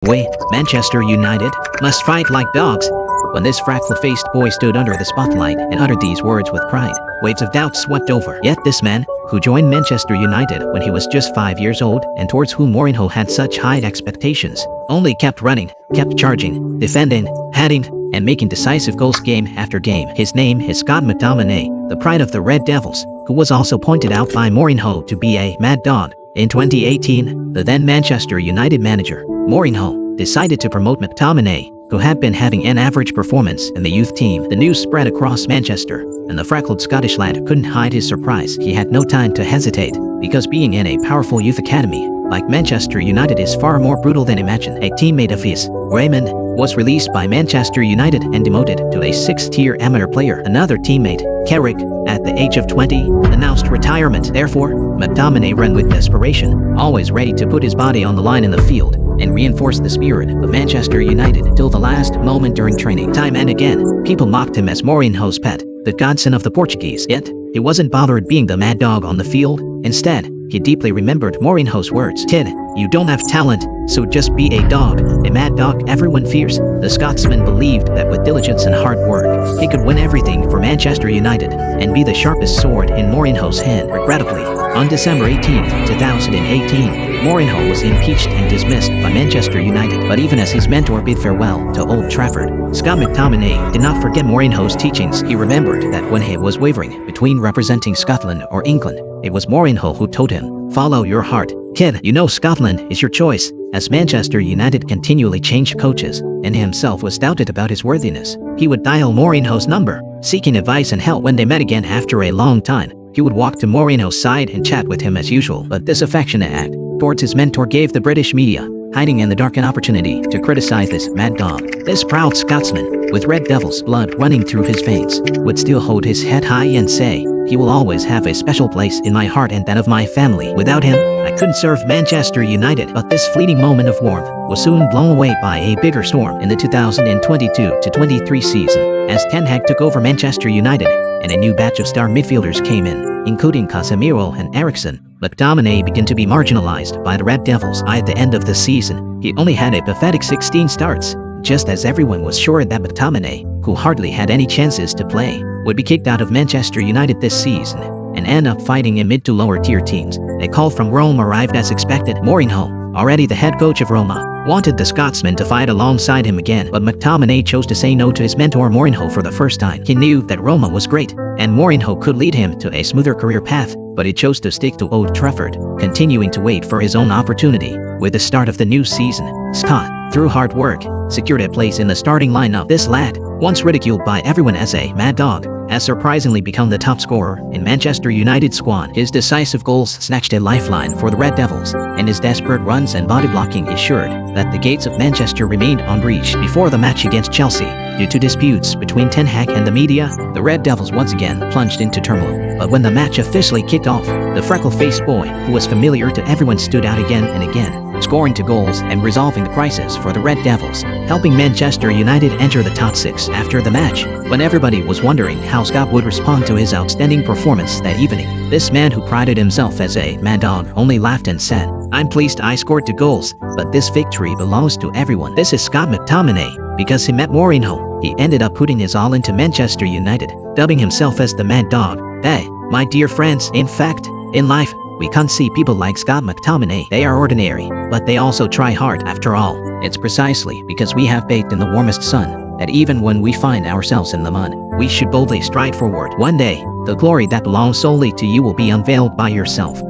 Way, Manchester United must fight like dogs. When this freckle-faced boy stood under the spotlight and uttered these words with pride, waves of doubt swept over. Yet this man, who joined Manchester United when he was just 5 years old and towards whom Mourinho had such high expectations, only kept running, kept charging, defending, heading, and making decisive goals game after game. His name is Scott McTominay, the pride of the Red Devils, who was also pointed out by Mourinho to be a mad dog. In 2018, the then Manchester United manager, Mourinho, decided to promote McTominay, who had been having an average performance in the youth team. The news spread across Manchester, and the freckled Scottish lad couldn't hide his surprise. He had no time to hesitate, because being in a powerful youth academy like Manchester United is far more brutal than imagined. A teammate of his, Raymond, was released by Manchester United and demoted to a sixth-tier amateur player. Another teammate, Carrick, at the age of 20, announced retirement. Therefore, McTominay ran with desperation, always ready to put his body on the line in the field and reinforce the spirit of Manchester United till the last moment during training. Time and again, people mocked him as Mourinho's pet, the godson of the Portuguese. Yet, he wasn't bothered being the mad dog on the field. Instead, he deeply remembered Mourinho's words. "Kid, you don't have talent, so just be a dog, a mad dog everyone fears." The Scotsman believed that with diligence and hard work, he could win everything for Manchester United and be the sharpest sword in Mourinho's hand. Regrettably, on December 18, 2018, Mourinho was impeached and dismissed by Manchester United. But even as his mentor bid farewell to Old Trafford, Scott McTominay did not forget Mourinho's teachings. He remembered that when he was wavering between representing Scotland or England, it was Mourinho who told him, "Follow your heart. Kid, you know Scotland is your choice." As Manchester United continually changed coaches, and himself was doubted about his worthiness, he would dial Mourinho's number, seeking advice and help. When they met again after a long time, he would walk to Mourinho's side and chat with him as usual. But this affectionate act towards his mentor gave the British media, hiding in the dark, an opportunity to criticize this mad dog. This proud Scotsman, with Red Devils blood running through his veins, would still hold his head high and say, "He will always have a special place in my heart and that of my family. Without him, I couldn't serve Manchester United." But this fleeting moment of warmth was soon blown away by a bigger storm. In the 2022-23 season, as Ten Hag took over Manchester United, and a new batch of star midfielders came in, including Casemiro and Eriksen, McTominay began to be marginalized by the Red Devils. By the end of the season, he only had a pathetic 16 starts, just as everyone was sure that McTominay, who hardly had any chances to play, would be kicked out of Manchester United this season and end up fighting in mid to lower tier teams. A call from Rome arrived as expected. Mourinho, already the head coach of Roma, wanted the Scotsman to fight alongside him again, but McTominay chose to say no to his mentor Mourinho for the first time. He knew that Roma was great, and Mourinho could lead him to a smoother career path, but he chose to stick to Old Trafford, continuing to wait for his own opportunity. With the start of the new season, Scott, through hard work, secured a place in the starting lineup. This lad, once ridiculed by everyone as a mad dog, has surprisingly become the top scorer in Manchester United's squad. His decisive goals snatched a lifeline for the Red Devils, and his desperate runs and body blocking ensured that the gates of Manchester remained unbreached. Before the match against Chelsea, due to disputes between Ten Hag and the media, the Red Devils once again plunged into turmoil. But when the match officially kicked off, the freckle-faced boy, who was familiar to everyone, stood out again and again, scoring 2 goals and resolving the crisis for the Red Devils, helping Manchester United enter the top 6. After the match, when everybody was wondering how Scott would respond to his outstanding performance that evening, this man who prided himself as a mad dog only laughed and said, "I'm pleased I scored 2 goals, but this victory belongs to everyone." This is Scott McTominay. Because he met Mourinho, he ended up putting his all into Manchester United, dubbing himself as the mad dog. Hey, my dear friends, in fact, in life, we can't see people like Scott McTominay. They are ordinary, but they also try hard. After all, it's precisely because we have baked in the warmest sun that even when we find ourselves in the mud, we should boldly stride forward. One day, the glory that belongs solely to you will be unveiled by yourself.